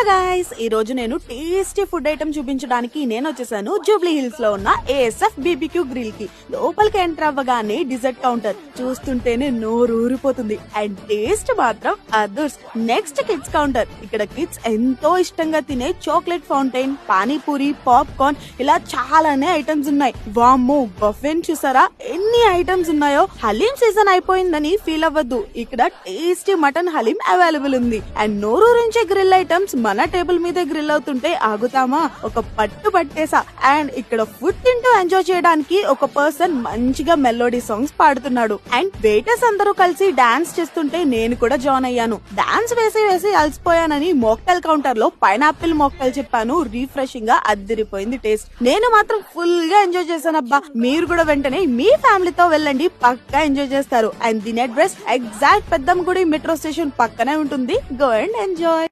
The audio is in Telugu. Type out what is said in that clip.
గైస్ ఈ రోజు నేను టేస్టీ ఫుడ్ ఐటమ్ చూపించడానికి నేను వచ్చేసాను జూబ్లీ హిల్స్ లో ఉన్న ఏఎస్ఎఫ్ బీబీక్యూ గ్రిల్ కి. లోపలికి ఎంటర్ అవ్వగానే డిజర్ట్ కౌంటర్ చూస్తుంటేనే నోరు ఊరిపోతుంది అండ్ టేస్ట్ మాత్రం అదర్స్. నెక్స్ట్ కిడ్స్ కౌంటర్, ఇక్కడ కిడ్స్ ఎంతో ఇష్టంగా తినే చాక్లెట్ ఫౌంటైన్, పానీపూరి, పాప్కార్న్ ఇలా చాలానే ఐటమ్స్ ఉన్నాయి. వామ్మో బఫెన్ చూసారా ఎన్ని ఐటమ్స్ ఉన్నాయో. హలీం సీజన్ అయిపోయిందని ఫీల్ అవ్వద్దు, ఇక్కడ టేస్టీ మటన్ హలీం అవైలబుల్ ఉంది అండ్ నోరూరించే గ్రిల్ ఐటమ్స్ మన టేబుల్ మీద గ్రిల్ అవుతుంటే ఆగుతామా? ఒక పట్టు పట్టేసా. అండ్ ఇక్కడ ఫుడ్ తింటూ ఎంజాయ్ చేయడానికి ఒక పర్సన్ మంచిగా మెలోడీ సాంగ్స్ పాడుతున్నాడు అండ్ వెయిటర్స్ అందరూ కలిసి డాన్స్ చేస్తుంటే నేను కూడా జాయిన్ అయ్యాను. డాన్స్ వేసి వేసి అలసిపోయానని మోక్టైల్ కౌంటర్ లో పైనాపిల్ మోక్టైల్ చెప్పాను. రిఫ్రెషింగ్ గా అద్దిరిపోయింది టేస్ట్. నేను మాత్రం ఫుల్ గా ఎంజాయ్ చేశాను అబ్బా. మీరు కూడా వెంటనే మీ ఫ్యామిలీతో వెళ్ళండి, పక్కా ఎంజాయ్ చేస్తారు. అండ్ దీని అడ్రస్ ఎగ్జాక్ట్ పెద్దమ్మ గుడి మెట్రో స్టేషన్ పక్కనే ఉంటుంది. Go and enjoy.